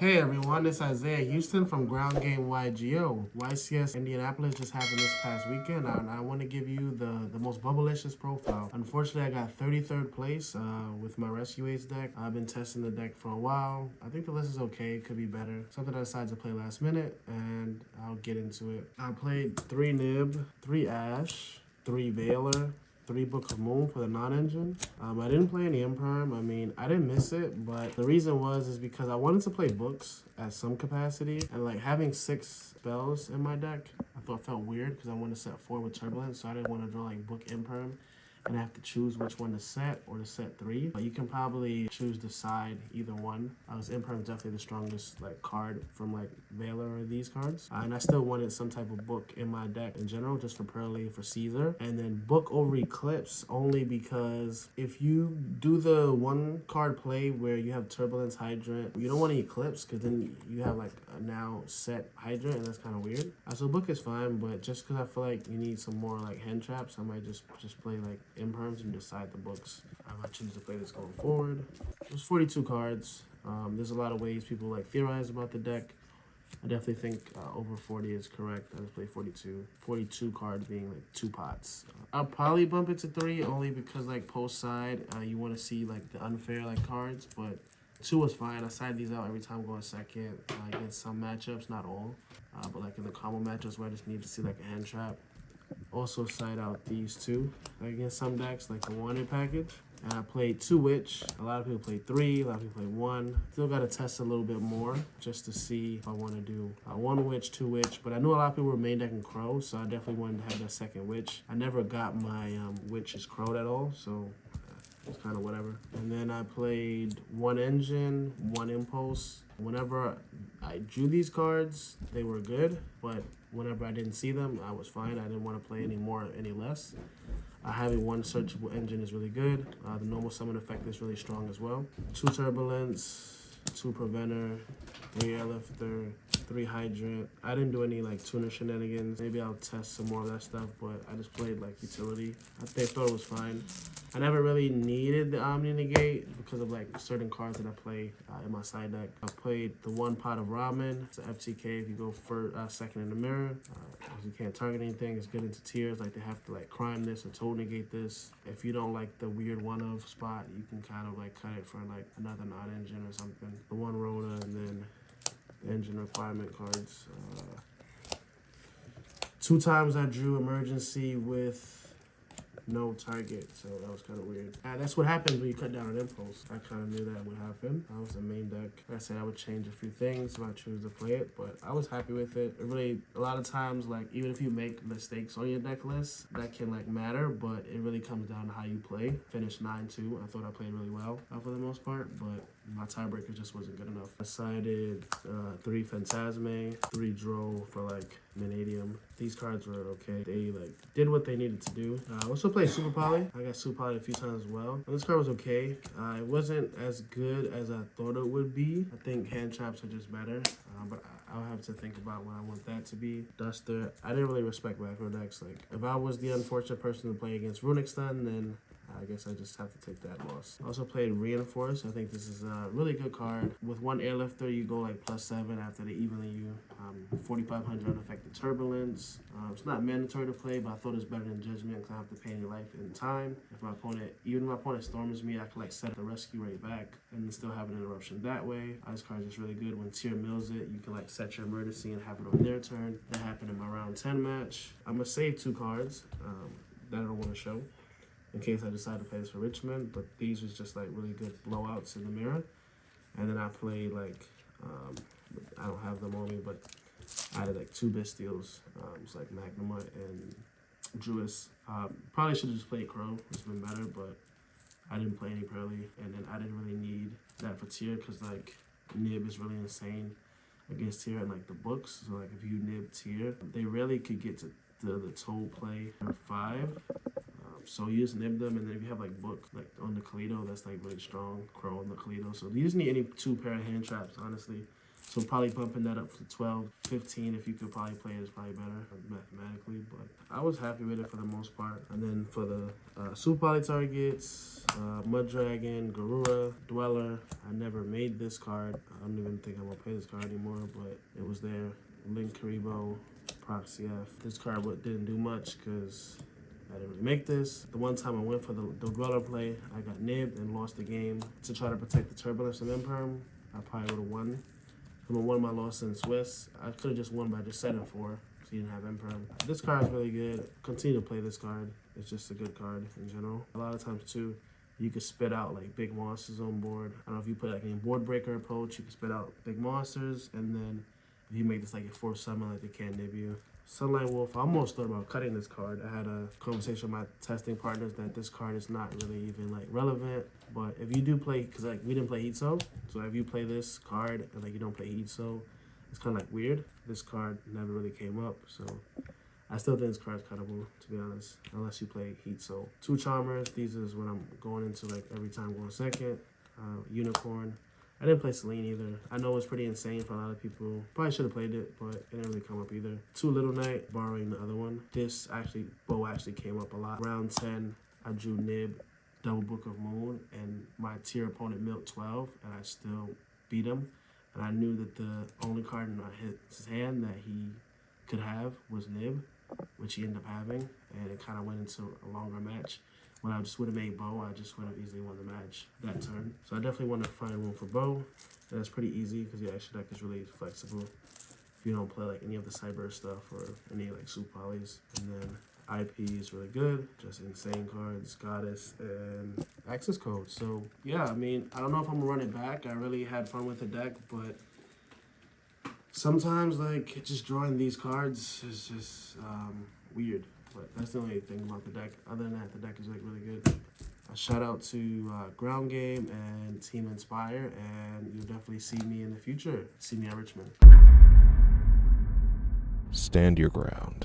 Hey everyone, it's Isaiah Houston from Ground Game YGO. YCS Indianapolis just happened this past weekend, and I want to give you the most bubblicious profile. Unfortunately, I got 33rd place with my Rescue Aids deck. I've been testing the deck for a while. I think the list is okay, it could be better. Something I decided to play last minute, and I'll get into it. I played 3 Nib, 3 Ash, 3 Veiler, 3 Book of Moon for the non-engine. I didn't play any Imperm. I mean, I didn't miss it, but the reason is because I wanted to play books at some capacity, and like having 6 spells in my deck, I thought felt weird because I wanted to set 4 with Turbulence, so I didn't want to draw like Book Imperm and I have to choose which one to set or to set 3. But you can probably choose to side either one. Imperm is definitely the strongest like card from like Veiler or these cards. And I still wanted some type of book in my deck in general, just for Pearly, for Caesar. And then book over Eclipse only because if you do the 1 card play where you have Turbulence, Hydrant, you don't want to Eclipse because then you have like a now set Hydrant, and that's kind of weird. So book is fine, but just because I feel like you need some more like hand traps, I might just play like Imperms and decide the books. I might choose to play this going forward. There's 42 cards. There's a lot of ways people like theorize about the deck. I definitely think over 40 is correct. I just play 42. 42 cards being like 2 pots. I'll probably bump it to 3 only because like post side, you want to see like the unfair like cards, but 2 was fine. I side these out every time I'm going second against some matchups, not all. But like in the combo matchups where I just need to see like a hand trap. Also side out these 2 against some decks, like the wanted package. And I played 2 Witch. A lot of people play 3, a lot of people play 1. Still got to test a little bit more just to see if I want to do 1 Witch, 2 Witch. But I knew a lot of people were main decking Crow, so I definitely wanted to have that second Witch. I never got my Witches Crowed at all, so it's kind of whatever. And then I played 1 Engine, 1 Impulse. Whenever I drew these cards, they were good, but whenever I didn't see them, I was fine. I didn't want to play any more, any less. Having 1 Searchable Engine is really good. The normal summon effect is really strong as well. 2 Turbulence, 2 Preventer, 3 Airlifter, 3 Hydrant. I didn't do any like tuner shenanigans. Maybe I'll test some more of that stuff, but I just played like utility. I thought it was fine. I never really needed the Omni Negate because of like certain cards that I play in my side deck. I played the 1 Pot of Ramen. It's an FTK if you go second in the mirror. You can't target anything. It's good into tiers. Like they have to like crime this or total negate this. If you don't like the weird 1-of spot, you can kind of like cut it for like another non-engine or something. The 1 Rona and then the engine requirement cards. 2 times I drew Emergency with no target, so that was kind of weird. That's what happens when you cut down an Impulse. I kind of knew that would happen. That was the main deck. Like I said, I would change a few things if I choose to play it, but I was happy with it. It really, a lot of times, like even if you make mistakes on your deck list, that can like matter, but it really comes down to how you play. Finished 9-2. I thought I played really well for the most part, but my tiebreaker just wasn't good enough. I sided 3 Phantasme, 3 Dro for like Vanadium. These cards were okay. They like did what they needed to do. I also played Super Poly. I got Super Poly a few times as well. And this card was okay. It wasn't as good as I thought it would be. I think hand traps are just better. But I'll have to think about what I want that to be. Duster. I didn't really respect macro decks. Like if I was the unfortunate person to play against Runic Stun, then I guess I just have to take that loss. I also played Reinforce. I think this is a really good card. With 1 Airlifter, you go like +7 after they evenly you. 4,500 unaffected Turbulence. It's not mandatory to play, but I thought it's better than Judgment because I have to pay any life in time. Even if my opponent storms me, I can like set the rescue rate back and still have an interruption that way. This card is just really good. When Tier mills it, you can like set your emergency and have it on their turn. That happened in my round 10 match. I'm gonna save 2 cards that I don't want to show in case I decide to play this for Richmond, but these was just like really good blowouts in the mirror. And then I played like, I don't have them on me, but I had like 2 Bestials. It's like Magnamut and Duelists. Probably should have just played Crow, it's been better, but I didn't play any Pearly, and then I didn't really need that for tier because like Nib is really insane against tier and like the books. So like if you Nib tier, they rarely could get to the toll play for 5. So you just nib them, and then if you have like book like on the Kaledo, that's like really strong. Crow on the Kaledo. So you just need any 2 pair of hand traps, honestly. So probably bumping that up to 12, 15 if you could probably play it is probably better mathematically. But I was happy with it for the most part. And then for the super poly targets, Mud Dragon, Garura, Dweller. I never made this card. I don't even think I'm gonna play this card anymore, but it was there. Link Karibo, Proxy F. This card didn't do much because I didn't really make this. The one time I went for the Dweller play, I got nibbed and lost the game. To try to protect the Turbulence of Imperm, I probably would have won. If I won my loss in Swiss, I could have just won by just setting 4, so you didn't have Imperm. This card is really good. Continue to play this card. It's just a good card in general. A lot of times too, you can spit out like big monsters on board. I don't know if you put like any board breaker approach, you can spit out big monsters, and then if you make this like a 4th summon, like they can't nib you. Sunlight Wolf, I almost thought about cutting this card. I had a conversation with my testing partners that this card is not really even like relevant. But if you do play, because like we didn't play Heat Soul, so if you play this card and like you don't play Heat Soul, it's kind of like weird. This card never really came up, so I still think this card's cuttable, to be honest, unless you play Heat Soul. 2 Charmers, these is what I'm going into like every time going second. Unicorn. I didn't play Celine either. I know it's pretty insane for a lot of people. Probably should have played it, but it didn't really come up either. 2 Little Knight, borrowing the other one. This actually, Bow actually came up a lot. Round 10, I drew Nib, Double Book of Moon, and my tier opponent milked 12, and I still beat him. And I knew that the only card in his hand that he could have was Nib, which he ended up having, and it kind of went into a longer match. When I just would have made Bow, I just would have easily won the match that turn. So I definitely want to find room for Bow. And that's pretty easy because your extra deck is really flexible. If you don't play like any of the Cyber stuff or any like super polys. And then IP is really good. Just insane cards, Goddess, and access code. So yeah, I mean, I don't know if I'm gonna run it back. I really had fun with the deck, but sometimes like just drawing these cards is just weird. But that's the only thing about the deck. Other than that, the deck is like really good. A shout out to Ground Game and Team Inspire, and you'll definitely see me in the future. See me at Richmond. Stand your ground.